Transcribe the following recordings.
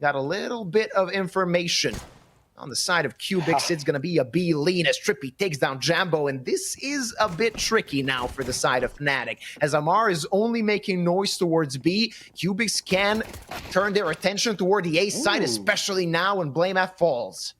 got a little bit of information. On the side of Kubix, it's going to be a B lean as Trippy takes down Jambo, and this is a bit tricky now for the side of Fnatic. As Amar is only making noise towards B, Kubix can turn their attention toward the A side, especially now when BlameF falls.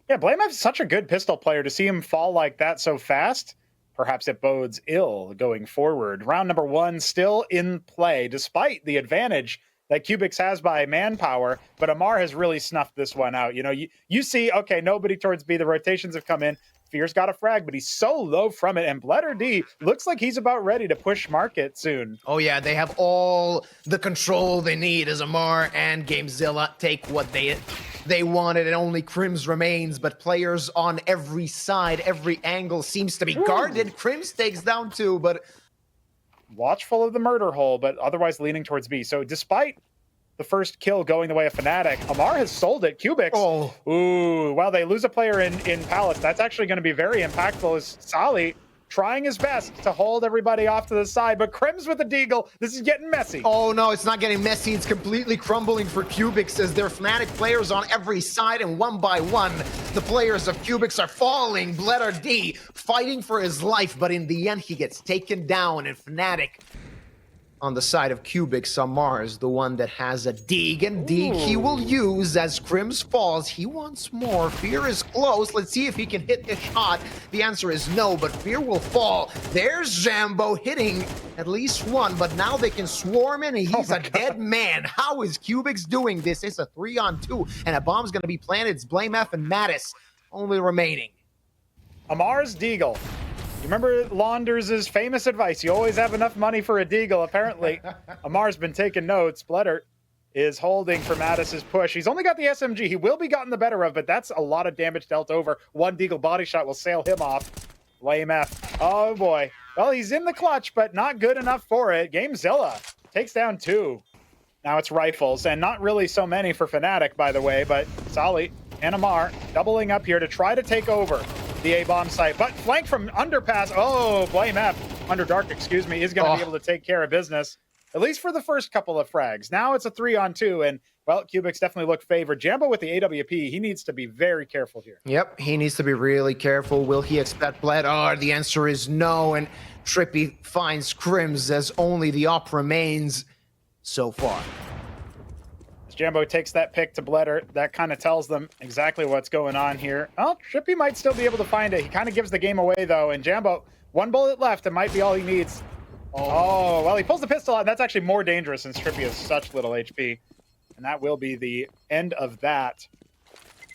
Yeah, BlameF's such a good pistol player. To see him fall like that so fast, perhaps it bodes ill going forward. Round number 1 still in play, despite the advantage that Kubix has by manpower, but Amar has really snuffed this one out. You know, you see, okay, nobody towards B, the rotations have come in, Fear's got a frag, but he's so low from it, and Bleder D looks like he's about ready to push market soon. Oh yeah, they have all the control they need as Amar and Gamezilla take what they wanted, and only Crims remains, but players on every side, every angle seems to be guarded. Crims takes down 2, but watchful of the murder hole, but otherwise leaning towards B. So despite the first kill going the way of Fnatic, Amar has sold it. Kubix, ooh, well, they lose a player in Palace. That's actually going to be very impactful as Sally trying his best to hold everybody off to the side, but Crims with the deagle. This is getting messy. Oh no, it's not getting messy. It's completely crumbling for Kubix as there are Fnatic players on every side, and one by one, the players of Kubix are falling. Bleder D fighting for his life, but in the end, he gets taken down, and Fnatic on the side of Kubix, Amar is the one that has a dig, and dig he will use as Crims falls. He wants more. Fear is close. Let's see if he can hit this shot. The answer is no, but Fear will fall. There's Jambo hitting at least one, but now they can swarm in, and he's a dead man. How is Kubix doing this? It's a 3-on-2, and a bomb's going to be planted. It's BlameF and Mattis only remaining. Amar's deagle. You remember Launders' famous advice, you always have enough money for a deagle. Apparently, Amar's been taking notes. Bleder is holding for Mattis's push. He's only got the SMG. He will be gotten the better of, but that's a lot of damage dealt over. One deagle body shot will sail him off. BlameF. Oh, boy. Well, he's in the clutch, but not good enough for it. Gamezilla takes down 2. Now it's rifles, and not really so many for Fnatic, by the way, but Sally and Amar doubling up here to try to take over the A-bomb site, but flanked from underpass. Oh, BlameF, Underdark, excuse me, is going to be able to take care of business, at least for the first couple of frags. Now it's a 3-on-2, and, well, Kubix definitely looked favored. Jambo with the AWP, he needs to be very careful here. Yep, he needs to be really careful. Will he expect Bleder? The answer is no, and Trippy finds Crims as only the op remains so far. Jambo takes that pick to Bleder. That kind of tells them exactly what's going on here. Well, Trippy might still be able to find it. He kind of gives the game away, though. And Jambo, 1 bullet left. It might be all he needs. Oh, well, he pulls the pistol out. That's actually more dangerous since Trippy has such little HP. And that will be the end of that.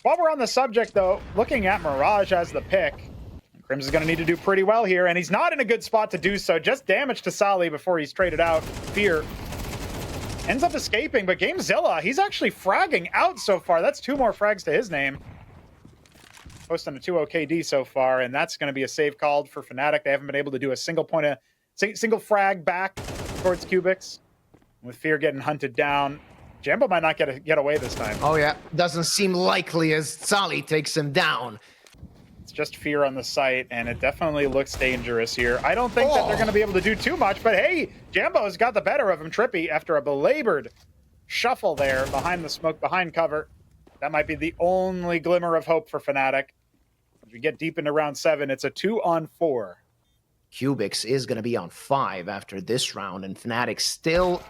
While we're on the subject, though, looking at Mirage as the pick, Crims is going to need to do pretty well here. And he's not in a good spot to do so. Just damage to Sally before he's traded out. Fear ends up escaping, but Gamezilla, he's actually fragging out so far. That's 2 more frags to his name. Posting a 2 OKD so far, and that's going to be a save called for Fnatic. They haven't been able to do a single frag back towards Kubix. With Fear getting hunted down, Jambo might not get away this time. Oh yeah, doesn't seem likely as Sally takes him down. It's just Fear on the site, and it definitely looks dangerous here. I don't think that they're going to be able to do too much, but hey, Jambo's got the better of him. Trippy, after a belabored shuffle there behind the smoke, behind cover. That might be the only glimmer of hope for Fnatic. As we get deep into round 7, it's a 2-on-4. Kubix is going to be on 5 after this round, and Fnatic still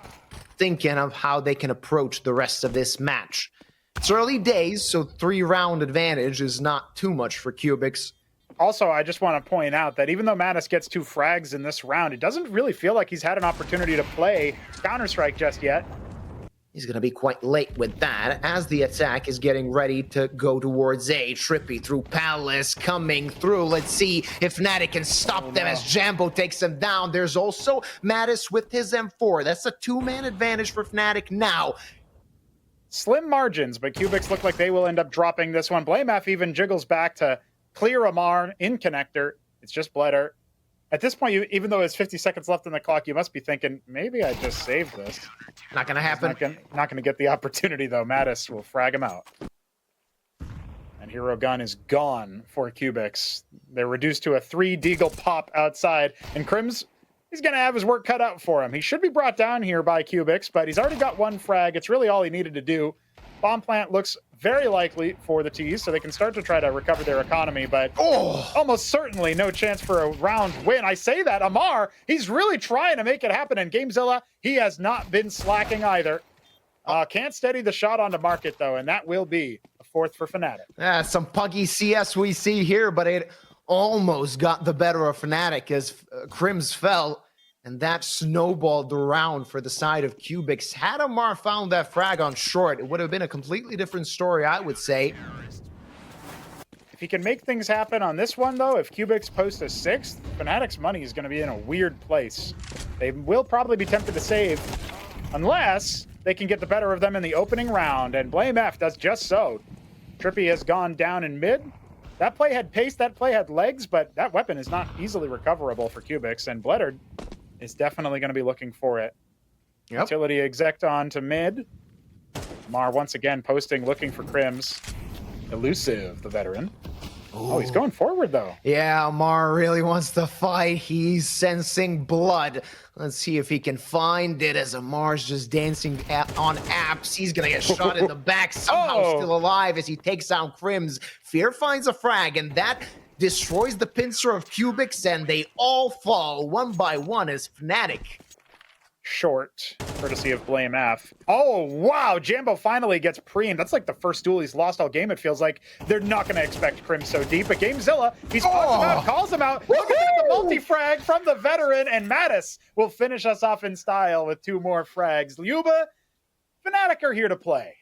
thinking of how they can approach the rest of this match. It's early days, so 3-round advantage is not too much for Kubix. Also, I just want to point out that even though Mattis gets 2 frags in this round, it doesn't really feel like he's had an opportunity to play Counter-Strike just yet. He's going to be quite late with that as the attack is getting ready to go towards A. Trippy through Palace coming through. Let's see if Fnatic can stop them as Jambo takes him down. There's also Mattis with his M4. That's a 2-man advantage for Fnatic now. Slim margins, but Kubix look like they will end up dropping this one. BlameF even jiggles back to clear Amar in connector. It's just Bleder. At this point, even though there's 50 seconds left on the clock, you must be thinking, maybe I just saved this. Not going to happen. Not going to get the opportunity, though. Mattis will frag him out. And Hero Gun is gone for Kubix. They're reduced to a 3 deagle pop outside. And Crims, he's going to have his work cut out for him. He should be brought down here by Kubix, but he's already got 1 frag. It's really all he needed to do. Bomb plant looks very likely for the T's, so they can start to try to recover their economy, but almost certainly no chance for a round win. I say that, Amar, he's really trying to make it happen, and Gamezilla, he has not been slacking either. Can't steady the shot onto Market, though, and that will be a fourth for Fnatic. Some puggy CS we see here, but it almost got the better of Fnatic as Crims fell, and that snowballed the round for the side of Kubix. Had Amar found that frag on short, it would have been a completely different story, I would say. If he can make things happen on this one, though, if Kubix posts a sixth, Fnatic's money is going to be in a weird place. They will probably be tempted to save, unless they can get the better of them in the opening round, and Blame F does just so. Trippy has gone down in mid. That play had pace, that play had legs, but that weapon is not easily recoverable for Kubix, and Bledard is definitely going to be looking for it. Yep. Utility exec on to mid. Mar once again posting, looking for Crims. Elusive, the veteran. Ooh. Oh, he's going forward, though. Yeah, Mar really wants to fight. He's sensing blood. Let's see if he can find it as Amar's just dancing on apps. He's going to get shot in the back, somehow still alive as he takes out Crims. Fear finds a frag, and that destroys the pincer of Kubix, and they all fall one by one as Fnatic. Short, courtesy of Blame F. Oh, wow, Jambo finally gets preemed. That's like the first duel he's lost all game, it feels like. They're not going to expect Crim so deep, but Gamezilla, he spots him out, calls him out. Look at the multi-frag from the veteran, and Mattis will finish us off in style with 2 more frags. Yuba, Fnatic are here to play.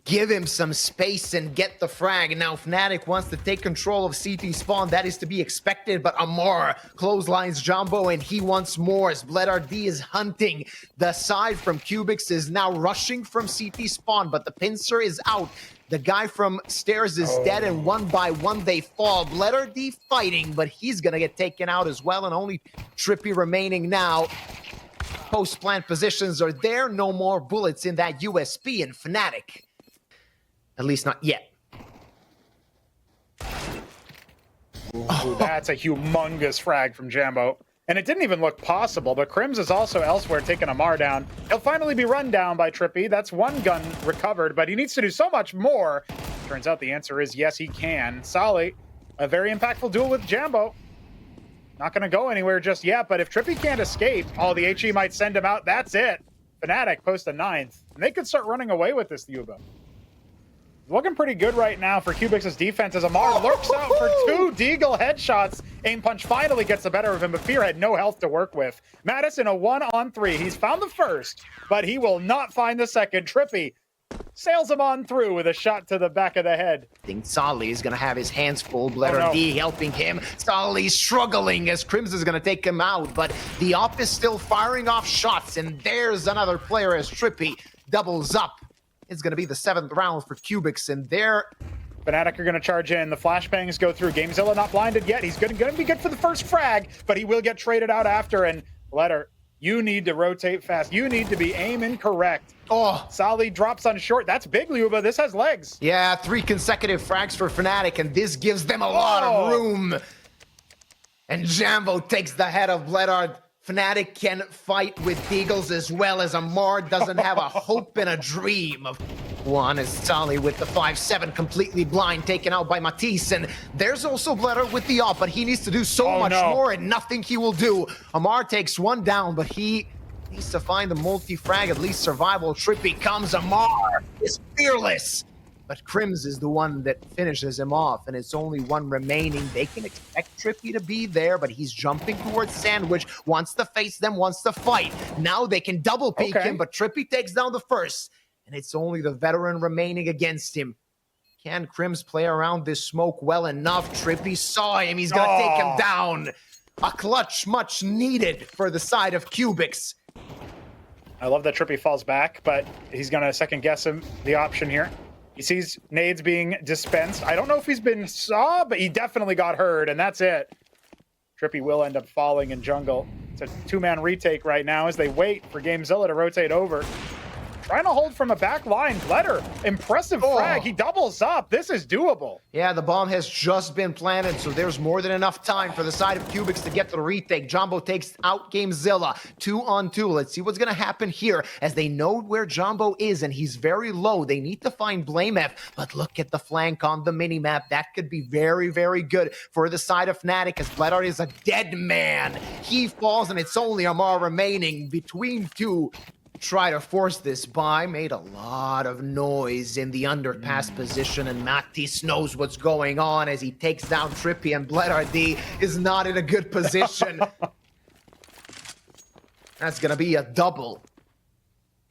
Give him some space and get the frag. Now Fnatic wants to take control of CT spawn. That is to be expected, but Amar clotheslines Jumbo, and he wants more as Bledard D is hunting. The side from Kubix is now rushing from CT spawn, but the pincer is out. The guy from stairs is dead, and one by one they fall. Bledard D fighting, but he's gonna get taken out as well, and only Trippy remaining now. Post-plant positions are there. No more bullets in that USP in Fnatic. At least not yet. Ooh, that's a humongous frag from Jambo. And it didn't even look possible, but Crims is also elsewhere taking Amar down. He'll finally be run down by Trippy. That's 1 gun recovered, but he needs to do so much more. Turns out the answer is yes, he can. Solly, a very impactful duel with Jambo. Not going to go anywhere just yet, but if Trippy can't escape, the HE might send him out. That's it. Fnatic post a 9th. And they could start running away with this Yuba. Looking pretty good right now for Kubix's defense as Amar lurks out for 2 Deagle headshots. Aim Punch finally gets the better of him, but Fear had no health to work with. Mattis in a 1-on-3. He's found the first, but he will not find the second. Trippy sails him on through with a shot to the back of the head. I think Solly is going to have his hands full. Bledard D helping him. Solly's struggling as Crims is going to take him out, but the op is still firing off shots, and there's another player as Trippy doubles up. It's going to be the 7th round for Kubix, and there Fnatic are going to charge in. The flashbangs go through. Gamezilla not blinded yet. He's going to be good for the first frag, but he will get traded out after. And Letter, you need to rotate fast. You need to be aiming correct. Solly drops on short. That's big, Luba. This has legs. Yeah, 3 consecutive frags for Fnatic, and this gives them a lot of room. And Jambo takes the head of Bledard. Fnatic can fight with Deagles as well as Amar doesn't have a hope and a dream of one as Solly with the 5-7 completely blind, taken out by Matisse, and there's also Bledard with the op, but he needs to do so much more and nothing he will do. Amar takes 1 down, but he needs to find the multi-frag, at least survival. Trippy comes, Amar is fearless. But Crims is the one that finishes him off, and it's only 1 remaining. They can expect Trippy to be there, but he's jumping towards Sandwich, wants to face them, wants to fight. Now they can double peek him, but Trippy takes down the first, and it's only the veteran remaining against him. Can Crims play around this smoke well enough? Trippy saw him. He's going to take him down. A clutch much needed for the side of Kubix. I love that Trippy falls back, but he's going to second guess him the option here. He sees nades being dispensed. I don't know if he's been saw, but he definitely got heard, and that's it. Trippy will end up falling in jungle. It's a 2-man retake right now as they wait for Gamezilla to rotate over. trying to hold from a back line. Bleder, impressive frag. He doubles up. This is doable. Yeah, the bomb has just been planted, so there's more than enough time for the side of Kubix to get to the retake. Jumbo takes out GameZilla 2-on-2. Let's see what's going to happen here as they know where Jumbo is, and he's very low. They need to find BlameF, but look at the flank on the minimap. That could be very, very good for the side of Fnatic, as Bledard is a dead man. He falls, and it's only Amar remaining between two. Try to force this by, made a lot of noise in the underpass position, and Matisse knows what's going on as he takes down Trippy, and Bledard is not in a good position. That's gonna be a double.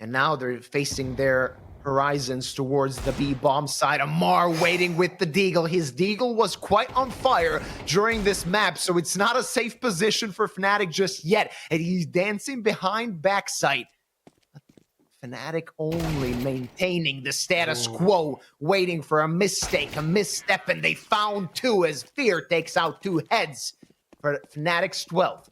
And now they're facing their horizons towards the B bomb side. Amar waiting with the Deagle. His Deagle was quite on fire during this map, so it's not a safe position for Fnatic just yet. And he's dancing behind backside. Fnatic only maintaining the status quo, waiting for a mistake, a misstep, and they found two as Fear takes out two heads for Fnatic's 12th.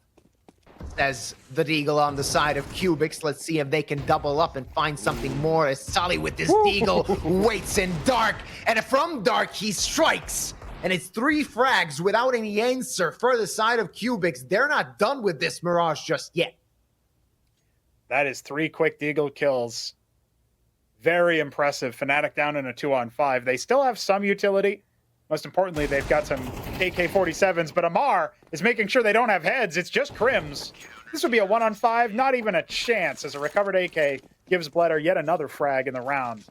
Says the Deagle on the side of Kubix. Let's see if they can double up and find something more as Sully with his Deagle waits in dark, and from dark he strikes. And it's 3 frags without any answer for the side of Kubix. They're not done with this Mirage just yet. That is 3 quick Deagle kills. Very impressive. Fnatic down in a 2-on-5. They still have some utility. Most importantly, they've got some AK-47s, but Amar is making sure they don't have heads. It's just Crims. This would be a 1-on-5, not even a chance, as a recovered AK gives Bleder yet another frag in the round.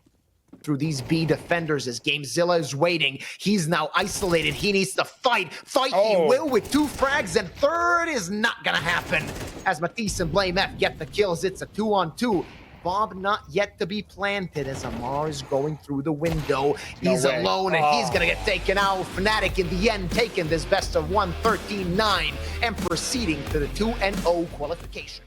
Through these B defenders as GameZilla is waiting. He's now isolated. He needs to fight. He will with 2 frags, and third is not gonna happen. As Matisse and BlameF get the kills, it's a 2-on-2. Bomb not yet to be planted as Amar is going through the window. He's alone, and he's gonna get taken out. Fnatic in the end taking this best of 1, 13-9, and proceeding to the 2-0 qualification.